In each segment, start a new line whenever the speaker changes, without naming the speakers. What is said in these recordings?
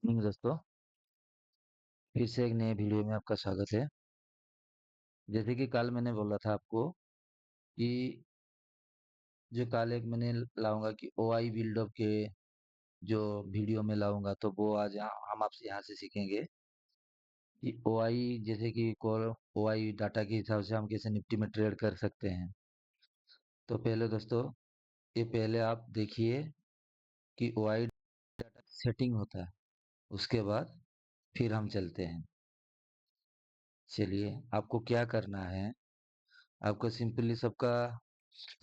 दोस्तों, फिर से एक नए वीडियो में आपका स्वागत है। जैसे कि कल मैंने बोला था आपको कि जो कल एक मैंने लाऊंगा कि ओआई बिल्डअप के जो वीडियो में लाऊंगा, तो वो आज हम आपसे यहाँ से सीखेंगे कि ओआई जैसे कि कॉल ओआई डाटा के हिसाब से हम कैसे निफ्टी में ट्रेड कर सकते हैं। तो पहले दोस्तों, ये पहले आप देखिए कि ओआई डाटा सेटिंग होता है, उसके बाद फिर हम चलते हैं। चलिए, आपको क्या करना है, आपको सिंपली सबका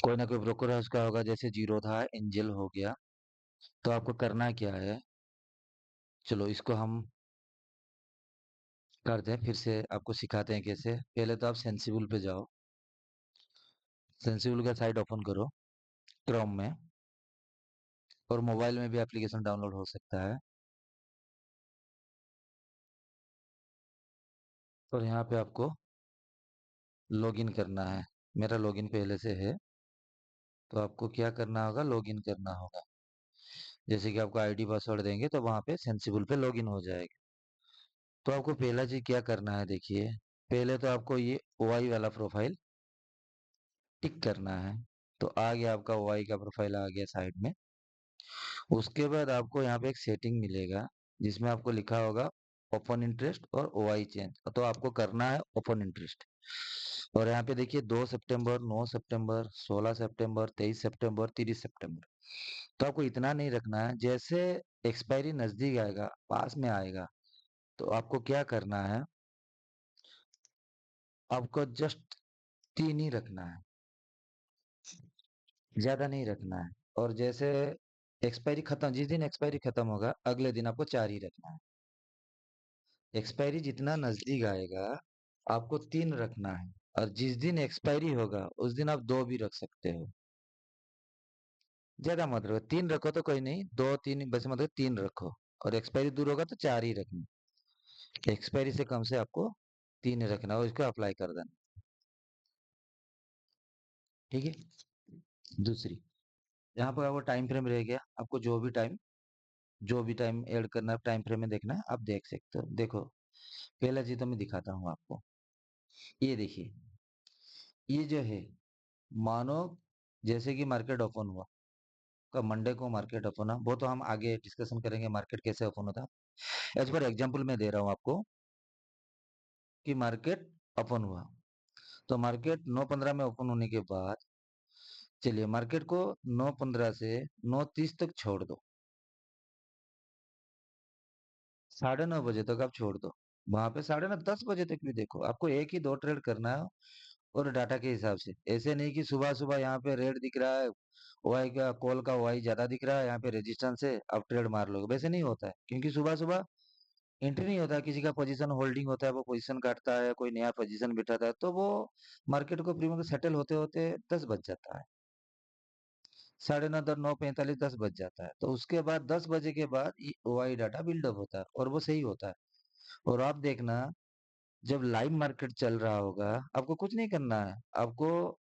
कोई ना कोई ब्रोकर हाउस का होगा, जैसे जीरो था, एंजल हो गया। तो आपको करना क्या है, चलो इसको हम करते हैं, फिर से आपको सिखाते हैं कैसे। पहले तो आप सेंसिबल पे जाओ, सेंसिबल का साइट ओपन करो क्रोम में, और मोबाइल में भी एप्लीकेशन डाउनलोड हो सकता है। और यहाँ पे आपको लॉगिन करना है। मेरा लॉगिन पहले से है, तो आपको क्या करना होगा, लॉगिन करना होगा। जैसे कि आपको आईडी पासवर्ड देंगे तो वहाँ पे सेंसिबल पे लॉगिन हो जाएगा। तो आपको पहला चीज क्या करना है, देखिए, पहले तो आपको ये ओआई वाला प्रोफाइल टिक करना है। तो आ गया आपका ओआई का प्रोफाइल, आ गया साइड में। उसके बाद आपको यहाँ पे एक सेटिंग मिलेगा, जिसमें आपको लिखा होगा ओपन इंटरेस्ट और ओआई चेंज। तो आपको करना है ओपन इंटरेस्ट। और यहाँ पे देखिए 2 सितंबर, 9 सितंबर, 16 सितंबर, 23 सितंबर, 30 सितंबर। तो आपको इतना नहीं रखना है। जैसे एक्सपायरी नजदीक आएगा, पास में आएगा, तो आपको क्या करना है, आपको जस्ट 3 ही रखना है, ज्यादा नहीं रखना है। और जैसे एक्सपायरी खत्म, जिस दिन एक्सपायरी खत्म होगा, अगले दिन आपको 4 ही रखना है। एक्सपायरी जितना नजदीक आएगा, आपको 3 रखना है। और जिस दिन एक्सपायरी होगा, उस दिन आप 2 भी रख सकते हो। ज्यादा मत रखो, 3 रखो तो कोई नहीं, 2 3 बस, मतलब 3 रखो। और एक्सपायरी दूर होगा तो 4 ही रखना। एक्सपायरी से कम से आपको 3 रखना, और इसको अप्लाई कर देना। ठीक है। दूसरी, यहाँ पर आपको टाइम फ्रेम रह गया, आपको जो भी टाइम ऐड करना है, टाइम फ्रेम में देखना है, आप देख सकते हो। देखो, पहला चीज तो मैं दिखाता हूँ आपको। ये देखिए, ये जो है, मानो जैसे कि मार्केट ओपन हुआ, का मंडे को मार्केट ओपन हुआ, वो तो हम आगे डिस्कशन करेंगे मार्केट कैसे ओपन होता है। एज पर एग्जांपल मैं दे रहा हूँ आपको कि मार्केट ओपन हुआ। तो मार्केट 9:15 में ओपन होने के बाद, चलिए मार्केट को 9:15 से 9:30 तक छोड़ दो, 9:30 बजे तक आप छोड़ दो। वहां पे 9:30 10 बजे तक भी देखो, आपको एक ही 2 ट्रेड करना है। और डाटा के हिसाब से, ऐसे नहीं कि सुबह सुबह यहाँ पे रेड दिख रहा है, वाई का कॉल का वाई ज्यादा दिख रहा है, यहाँ पे रेजिस्टेंस है, आप ट्रेड मार लोगे, वैसे नहीं होता है। क्योंकि सुबह सुबह एंट्री नहीं होता है, किसी का पोजीशन होल्डिंग होता है, वो पोजीशन काटता है, कोई नया पोजीशन बिठाता है, तो वो मार्केट को प्रीमियम सेटल होते होते 10 बज जाता है। 9:30, 10, 9:45, 10 बज जाता है। तो उसके बाद 10 बजे के बाद ओआई डाटा बिल्डअप होता है, और वो सही होता है। और आप देखना, जब लाइव मार्केट चल रहा होगा, आपको कुछ नहीं करना है। आपको,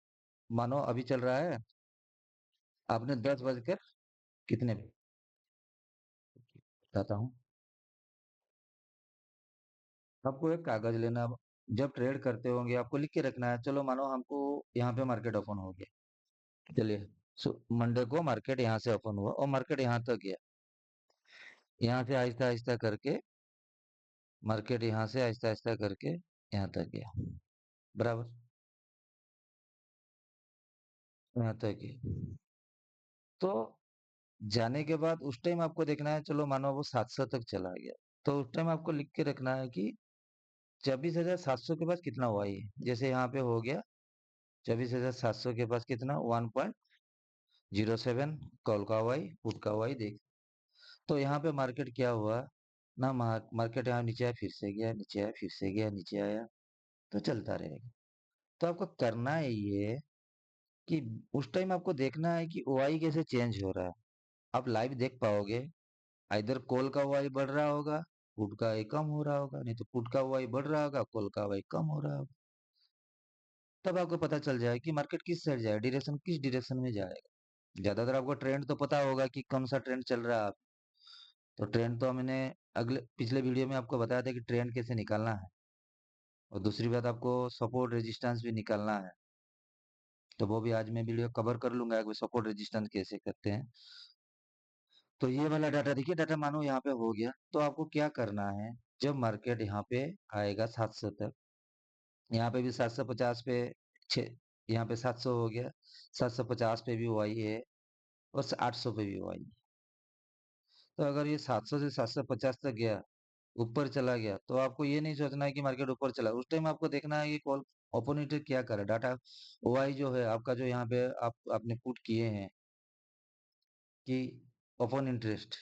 मानो अभी चल रहा है, आपने 10 बजकर कितने पे, बताता हूँ। आपको एक कागज लेना, जब ट्रेड करते होंगे आपको लिख के रखना है। चलो मानो हमको यहाँ पे मार्केट ओपन हो गया, चलिए, मंडे को मार्केट यहाँ से ओपन हुआ और मार्केट यहाँ तक गया। यहाँ से आहिस्ता आहिस्ता करके मार्केट, यहाँ से आहिस्ता आहिस्ता करके यहाँ तक गया, बराबर, यहाँ तक गया। तो जाने के बाद उस टाइम आपको देखना है, चलो मानो वो 700 तक चला गया, तो उस टाइम आपको लिख के रखना है कि 24,700 के पास कितना हुआ है। जैसे यहाँ पे हो गया 24,700 के पास कितना, 1.07 कॉल का वाई, पुट का वाई देख। तो यहाँ पे मार्केट क्या हुआ ना, मार्केट यहाँ नीचे आया, फिर से गया, नीचे आया, फिर से गया, नीचे आया, तो चलता रहेगा। तो आपको करना है ये कि उस टाइम आपको देखना है कि ओआई कैसे चेंज हो रहा है। आप लाइव देख पाओगे, इधर कॉल का वाई बढ़ रहा होगा, पुट का वाई कम हो रहा होगा, नहीं तो पुट का वाई बढ़ रहा होगा, कॉल का वाई कम हो रहा होगा। तब आपको पता चल जाए कि मार्केट किस साइड जाए, डिरेक्शन किस डिरेक्शन में जाएगा। ज्यादातर आपको ट्रेंड तो पता होगा कि कौन सा ट्रेंड चल रहा है। तो ट्रेंड तो हमने अगले पिछले वीडियो में आपको बताया था कि ट्रेंड कैसे निकालना है, और दूसरी बात आपको सपोर्ट रेजिस्टेंस भी निकालना है। तो वो भी आज मैं वीडियो कवर कर लूंगा कि सपोर्ट रेजिस्टेंस कैसे करते हैं। तो ये वाला डाटा देखिए, डाटा मानो यहाँ पे हो गया, तो आपको क्या करना है, जब मार्केट यहाँ पे आएगा 700 तक, यहाँ पे भी 750 पे छ यहाँ पे 700 हो गया, 750 पे भी वही है, और 800 पे भी वही है। तो अगर ये 700 से 750 तक गया, ऊपर चला गया, तो आपको ये नहीं सोचना है कि मार्केट ऊपर चला, उस टाइम आपको देखना है कि कॉल ओपोनेंट क्या करे। डाटा ओआई जो है आपका, जो यहाँ पे आपने पुट किए हैं कि ओपन इंटरेस्ट,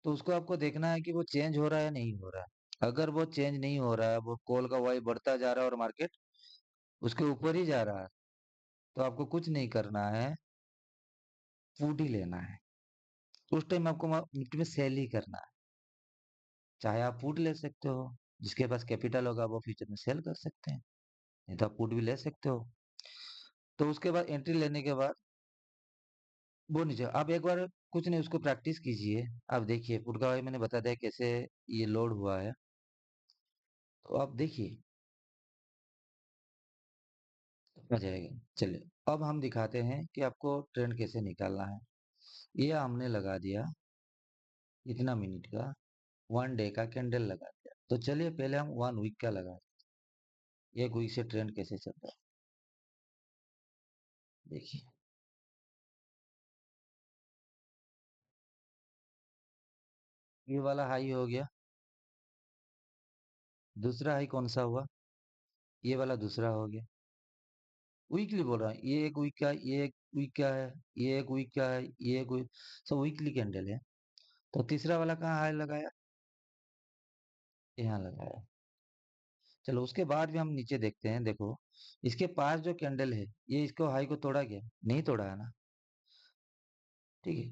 तो उसको आपको देखना है कि वो चेंज हो रहा है या नहीं हो रहा है। अगर वो चेंज नहीं हो रहा है, वो कॉल का वाई बढ़ता जा रहा है और मार्केट उसके ऊपर ही जा रहा है, तो आपको कुछ नहीं करना है, पुट ही लेना है। उस टाइम आपको निफ्टी में सेल ही करना है। चाहे आप पुट ले सकते हो, जिसके पास कैपिटल होगा वो फ्यूचर में सेल कर सकते हैं, नहीं तो आप पुट भी ले सकते हो। तो उसके बाद एंट्री लेने के बाद वो नीचे आप एक बार कुछ नहीं, उसको प्रैक्टिस कीजिए। आप देखिए पुट का वाई मैंने बता दिया कैसे ये लोड हुआ है, तो आप देखिए आ जाएगा। चलिए अब हम दिखाते हैं कि आपको ट्रेंड कैसे निकालना है। ये हमने लगा दिया इतना मिनट का, 1 डे का कैंडल लगा दिया। तो चलिए पहले हम 1 वीक का लगा, 1 वीक से ट्रेंड कैसे चल रहा है देखिए। ये वाला हाई हो गया, दूसरा हाई कौन सा हुआ, ये वाला दूसरा हो गया। वीकली बोल रहा हूँ, ये 1 वीक का, ये 1 वीक का है, ये 1 वीक का है, ये एक वीक, सब वीकली कैंडल है। तो तीसरा वाला कहाँ हाई लगाया, यहाँ लगाया। चलो उसके बाद भी हम नीचे देखते हैं, देखो इसके पास जो कैंडल है, ये इसको हाई को तोड़ा गया, नहीं तोड़ा है ना, ठीक है।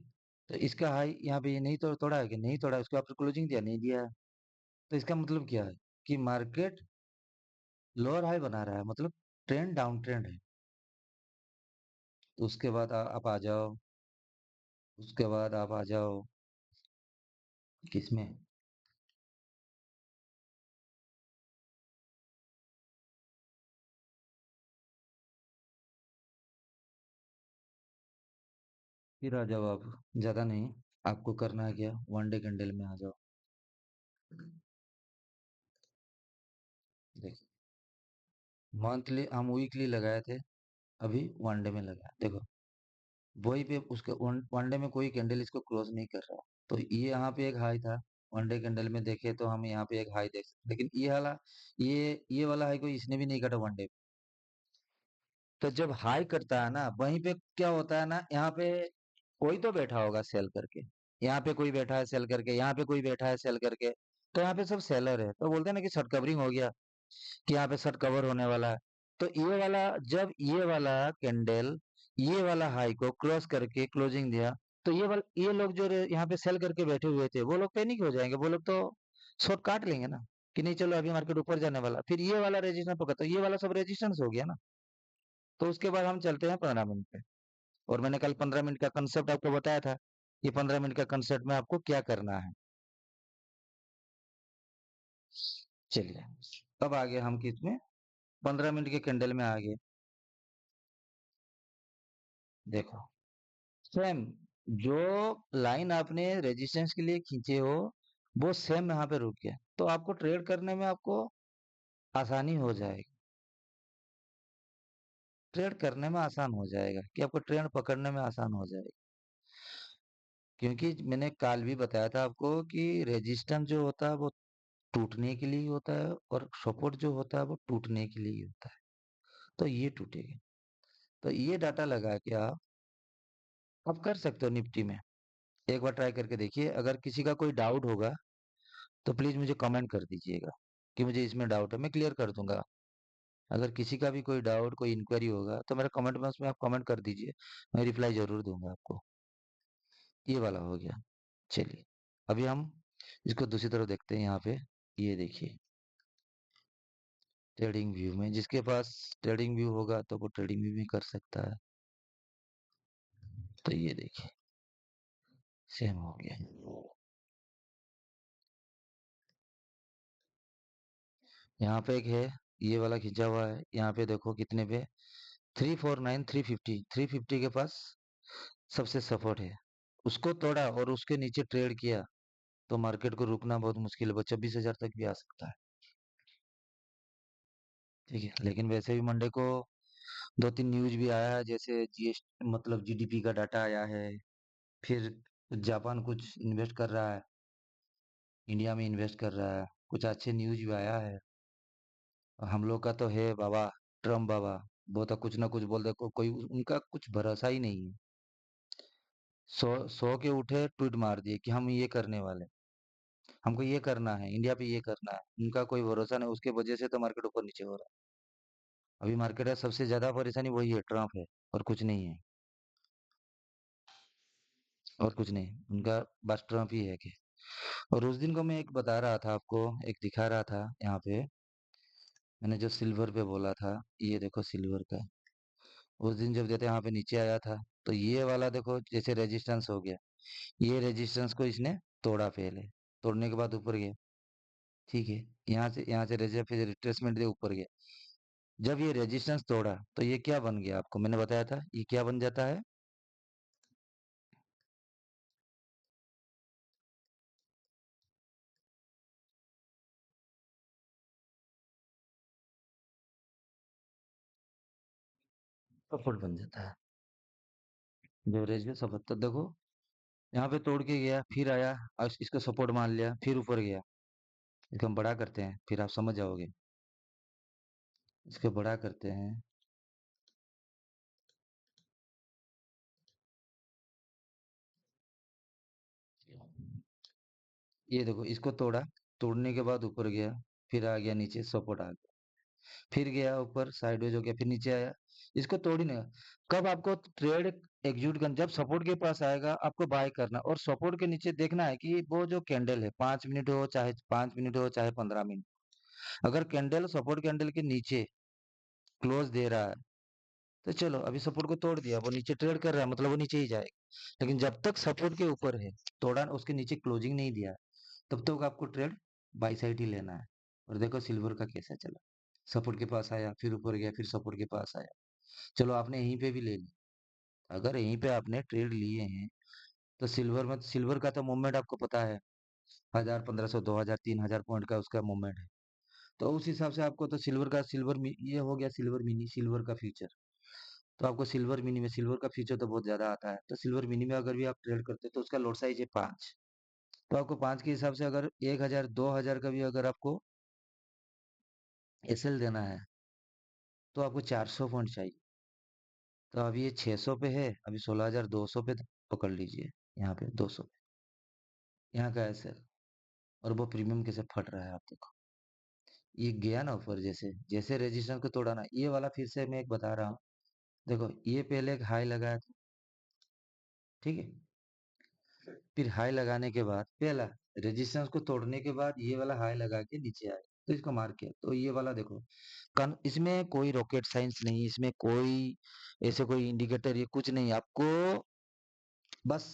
तो इसका हाई यहाँ पे ये नहीं तोड़ा है कि नहीं तोड़ा, उसको आपने क्लोजिंग दिया, नहीं दिया है। तो इसका मतलब क्या है कि मार्केट लोअर हाई बना रहा है, मतलब ट्रेंड डाउन ट्रेंड है। तो उसके बाद आप आ जाओ, उसके बाद आप आ जाओ किसमें, फिर आ जाओ आप, ज्यादा नहीं, आपको करना है क्या, 1 डे कैंडल में आ जाओ। देखो मंथली हम वीकली लगाए थे, अभी 1 डे में लगाया, देखो वही पे उसके 1 डे में कोई कैंडल इसको क्लोज नहीं कर रहा। तो ये यहाँ पे एक हाई था, 1 डे कैंडल में देखे तो हम यहाँ पे एक हाई देख सकते, लेकिन ये वाला हाई कोई इसने भी नहीं काटा 1 डे। तो जब हाई करता है ना, वहीं पे क्या होता है ना, यहाँ पे कोई तो बैठा होगा सेल करके, यहाँ पे कोई बैठा है सेल करके, यहाँ पे कोई बैठा है सेल करके, तो यहाँ पे सब सेलर है। तो बोलते हैं ना कि शॉर्ट कवरिंग हो गया, कि यहाँ पे शॉर्ट कवर होने वाला है। तो ये वाला, जब ये वाला कैंडल ये वाला हाई को क्रॉस करके क्लोजिंग दिया, तो ये लोग जो यहाँ पे सेल करके बैठे हुए थे, वो लोग पैनिक हो जाएंगे, वो लोग तो शॉर्ट काट लेंगे ना, कि नहीं चलो अभी मार्केट ऊपर जाने वाला, फिर ये वाला रेजिस्टेंस पकड़, तो ये वाला सब रेजिस्टेंस हो गया ना। तो उसके बाद हम चलते हैं 15 मिनट पे, और मैंने कल 15 मिनट का कंसेप्ट आपको बताया था। ये 15 मिनट का कंसेप्ट में आपको क्या करना है, चलिए अब आगे हम किस में, 15 मिनट के कैंडल में आगे देखो, सेम जो लाइन आपने रेजिस्टेंस के लिए खींचे हो, वो सेम यहाँ पे रुक गया, तो आपको ट्रेड करने में आपको आसानी हो जाएगी, ट्रेड करने में आसान हो जाएगा, कि आपको ट्रेंड पकड़ने में आसान हो जाएगा। क्योंकि मैंने कल भी बताया था आपको कि रेजिस्टेंस जो होता है वो टूटने के लिए ही होता है, और सपोर्ट जो होता है वो टूटने के लिए ही होता है। तो ये टूटेगा, तो ये डाटा लगा के आप कर सकते हो निफ्टी में। एक बार ट्राई करके देखिए, अगर किसी का कोई डाउट होगा तो प्लीज मुझे कमेंट कर दीजिएगा, कि मुझे इसमें डाउट है, मैं क्लियर कर दूंगा। अगर किसी का भी कोई डाउट, कोई इंक्वायरी होगा, तो मेरा कमेंट बॉक्स में आप कमेंट कर दीजिए, मैं रिप्लाई जरूर दूंगा आपको। ये वाला हो गया। चलिए अभी हम इसको दूसरी तरफ देखते हैं, यहाँ पे ये देखिए ट्रेडिंग व्यू में, जिसके पास ट्रेडिंग व्यू होगा तो वो ट्रेडिंग व्यू भी कर सकता है। तो ये देखिए सेम हो गया। यहाँ पे एक है, ये वाला खींचा हुआ है, यहाँ पे देखो कितने पे, 349, 350, 350 के पास सबसे सपोर्ट है। उसको तोड़ा और उसके नीचे ट्रेड किया तो मार्केट को रुकना बहुत मुश्किल है, वो 26,000 तक भी आ सकता है। ठीक है, लेकिन वैसे भी मंडे को दो तीन न्यूज भी आया है, जैसे जीएसटी मतलब जीडीपी का डाटा आया है, फिर जापान कुछ इन्वेस्ट कर रहा है, इंडिया में इन्वेस्ट कर रहा है, कुछ अच्छे न्यूज भी आया है। और हम लोग का तो है बाबा, ट्रम्प बाबा, वो तो कुछ ना कुछ बोल दे, कोई उनका कुछ भरोसा ही नहीं है। सौ सौ के उठे ट्वीट मार दिए कि हम ये करने वाले, हमको ये करना है, इंडिया पे ये करना है, उनका कोई भरोसा नहीं, उसके वजह से तो मार्केट ऊपर नीचे हो रहा है। अभी मार्केट में सबसे ज्यादा परेशानी वही है, ट्रम्प है, और कुछ नहीं है, और कुछ नहीं, उनका बस ट्रम्प ही है कि। और उस दिन को मैं एक बता रहा था आपको, एक दिखा रहा था यहाँ पे, मैंने जो सिल्वर पे बोला था, ये देखो सिल्वर का, उस दिन जब देते यहाँ पे नीचे आया था, तो ये वाला देखो जैसे रेजिस्टेंस हो गया, ये रेजिस्टेंस को इसने तोड़ा पहले, तोड़ने के बाद ऊपर गया। ठीक है, यहाँ से फिर रिट्रेसमेंट दे ऊपर गया। जब ये रेजिस्टेंस तोड़ा तो ये क्या बन गया, आपको मैंने बताया था ये क्या बन जाता है, सपोर्ट बन जाता है। जब रेजिस्टेंस सपोर्ट, तो देखो यहाँ पे तोड़ के गया, फिर आया और इसको सपोर्ट मान लिया, फिर ऊपर गया। इसको हम बड़ा करते हैं, फिर आप समझ जाओगे। इसको बड़ा करते हैं, ये देखो इसको तोड़ा, तोड़ने के बाद ऊपर गया, फिर आ गया नीचे, सपोर्ट आ गया, फिर गया ऊपर साइडवेज हो गया, फिर नीचे आया। इसको तोड़ ही नहीं। कब आपको ट्रेड एग्जीक्यूट करना, जब सपोर्ट के पास आएगा आपको बाय करना, और सपोर्ट के नीचे देखना है कि वो जो कैंडल है, 5 मिनट हो चाहे 5 मिनट हो चाहे 15 मिनट, अगर कैंडल सपोर्ट कैंडल के नीचे क्लोज दे रहा है, तो चलो अभी सपोर्ट को तोड़ दिया, वो नीचे ट्रेड कर रहा है, मतलब वो नीचे ही जाएगा। लेकिन जब तक सपोर्ट के ऊपर है, तोड़ा उसके नीचे क्लोजिंग नहीं दिया, तब तक आपको ट्रेड बाई साइड ही लेना है। और देखो सिल्वर का कैसा चला, सपोर्ट के पास आया, फिर ऊपर गया, फिर सपोर्ट के पास आया। चलो आपने यहीं पे भी ले ली, अगर यहीं पे आपने ट्रेड लिए हैं, तो सिल्वर में, सिल्वर का तो मूवमेंट आपको पता है, 1,000, 1,500, 2,000, 3,000 पॉइंट का उसका मूवमेंट है। तो उस हिसाब से आपको तो सिल्वर का, ये हो गया सिल्वर मिनी, सिल्वर का फ्यूचर। तो आपको सिल्वर मिनी में, सिल्वर का फ्यूचर तो बहुत ज्यादा आता है, तो सिल्वर मिनी में अगर भी आप ट्रेड करते हैं तो उसका लॉट साइज है 5। तो आपको 5 के हिसाब से अगर 1,000, 2,000 का भी अगर आपको एसएल देना है, तो आपको 400 पॉइंट चाहिए। तो अभी ये 600 पे है, अभी 16,200 पे पकड़ लीजिए, यहाँ पे 200 पे यहाँ का एसएल। और वो प्रीमियम कैसे फट रहा है आप देखो, ये गया ना ऊपर, जैसे जैसे रेजिस्टेंस को तोड़ा ना, ये वाला फिर से मैं एक बता रहा हूँ, देखो ये पहले एक हाई लगाया था, ठीक है, फिर हाई लगाने के बाद पहला रेजिस्टेंस को तोड़ने के बाद ये वाला हाई लगा के नीचे आया, तो इसको मार के, तो ये वाला देखो, इसमें कोई रॉकेट साइंस नहीं, इसमें कोई ऐसे कोई इंडिकेटर, ये कुछ नहीं, आपको बस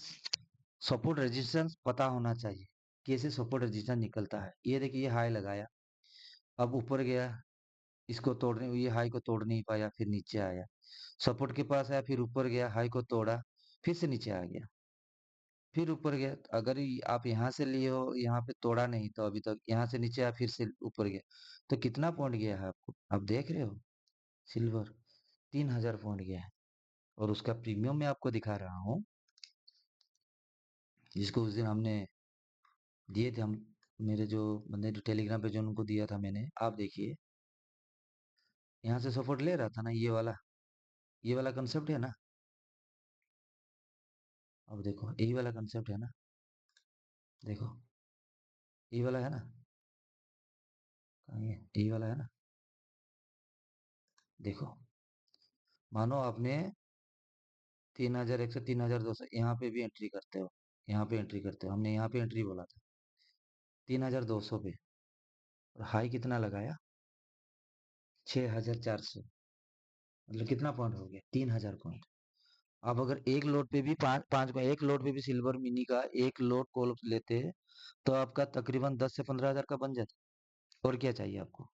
सपोर्ट रेजिस्टेंस पता होना चाहिए, कैसे सपोर्ट रेजिस्टेंस निकलता है। ये देखिए ये हाई लगाया, अब ऊपर गया, इसको तोड़ने, ये हाई को तोड़ नहीं पाया, फिर नीचे आया, सपोर्ट के पास आया, फिर ऊपर गया, हाई को तोड़ा, फिर से नीचे आ गया, फिर ऊपर गया। अगर आप यहाँ से लिए हो, यहाँ पे तोड़ा नहीं, तो अभी तक यहाँ से नीचे आया, फिर से ऊपर गया, तो कितना पॉइंट गया है आपको, आप देख रहे हो, सिल्वर 3,000 पॉइंट गया है। और उसका प्रीमियम मैं आपको दिखा रहा हूँ, जिसको उस दिन हमने दिए थे, हम मेरे जो बंदे जो टेलीग्राम पे जो उनको दिया था मैंने, आप देखिए, यहाँ से सपोर्ट ले रहा था ना, ये वाला कंसेप्ट है ना, अब देखो यही वाला कंसेप्ट है ना, देखो यही वाला है ना, कहाँ है? यही वाला है ना, देखो, मानो आपने 3,100 से 3,200 यहाँ पे भी एंट्री करते हो, यहाँ पे एंट्री करते हो, हमने यहाँ पे एंट्री बोला था 3,200 पे, और हाई कितना लगाया, 6,400, मतलब कितना पॉइंट हो गया, 3,000 पॉइंट। आप अगर एक लोड पे भी पाँच पाँच को, एक लोड पे भी सिल्वर मिनी का एक लोड कॉल लेते हैं, तो आपका तकरीबन 10 से 15,000 का बन जाता है। और क्या चाहिए आपको,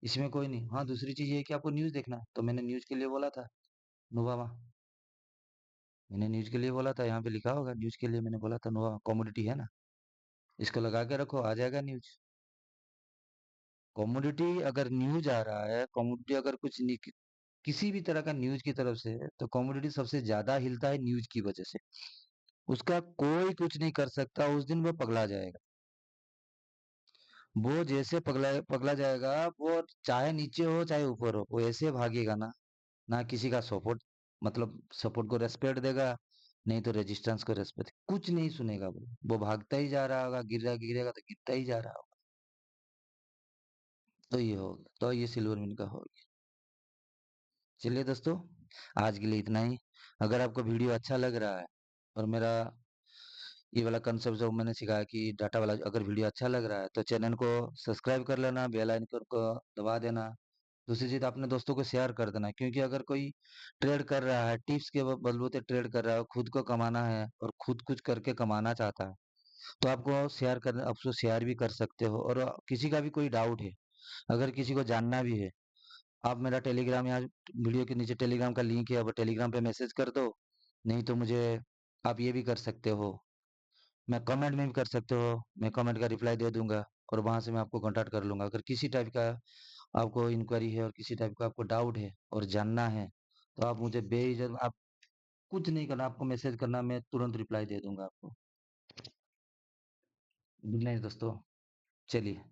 इसमें कोई नहीं। हाँ, दूसरी चीज़ ये है कि आपको न्यूज़ देखना है, तो मैंने न्यूज़ के लिए बोला था नोवावा। मैंने न्यूज़ के लिए बोला था, यहाँ पे लिखा होगा न्यूज़ के लिए मैंने बोला था नोवावा, कमोडिटी है ना, इसको लगा के रखो, आ जाएगा न्यूज़। कमोडिटी अगर न्यूज़ आ रहा है, कमोडिटी अगर कुछ किसी भी तरह का न्यूज़ की तरफ से है, तो कमोडिटी सबसे ज़्यादा हिलता है न्यूज़ की वजह से। उसका कोई कुछ नहीं कर सकता, उस दिन वो पगला जाएगा। वो जैसे पगला पगला जाएगा, वो चाहे नीचे हो चाहे ऊपर हो, वो ऐसे भागेगा ना, ना किसी का सपोर्ट, मतलब सपोर्ट को रेस्पेक्ट देगा, नहीं तो रेजिस्टेंस को रेस्पेक्ट, कुछ नहीं सुनेगा वो भागता ही जा रहा होगा, गिरेगा तो गिरता ही जा रहा होगा। तो ये हो गया, तो ये सिल्वर मिन का हो गया। चलिए दोस्तों, आज के लिए इतना ही। अगर आपको वीडियो अच्छा लग रहा है और मेरा ये वाला कंसेप्ट जो मैंने सिखाया कि डाटा वाला, अगर वीडियो अच्छा लग रहा है तो चैनल को सब्सक्राइब कर लेना, बेल आइकन को दबा देना। दूसरी चीज, अपने दोस्तों को शेयर कर देना, क्योंकि अगर कोई ट्रेड कर रहा है, टिप्स के बलबूते ट्रेड कर रहा है, खुद को कमाना है और खुद कुछ करके कमाना चाहता है, तो आपको शेयर कर, आप उसको शेयर भी कर सकते हो। और किसी का भी कोई डाउट है, अगर किसी को जानना भी है, आप मेरा टेलीग्राम, यहाँ वीडियो के नीचे टेलीग्राम का लिंक है, अब टेलीग्राम पे मैसेज कर दो। नहीं तो मुझे आप ये भी कर सकते हो, मैं कमेंट में भी कर सकते हो, मैं कमेंट का रिप्लाई दे दूंगा, और वहां से मैं आपको कांटेक्ट कर लूंगा। अगर किसी टाइप का आपको इंक्वायरी है और किसी टाइप का आपको डाउट है और जानना है, तो आप मुझे बेझिझक, आप कुछ नहीं करना, आपको मैसेज करना, मैं तुरंत रिप्लाई दे दूंगा आपको। गुड नाइट दोस्तों, चलिए।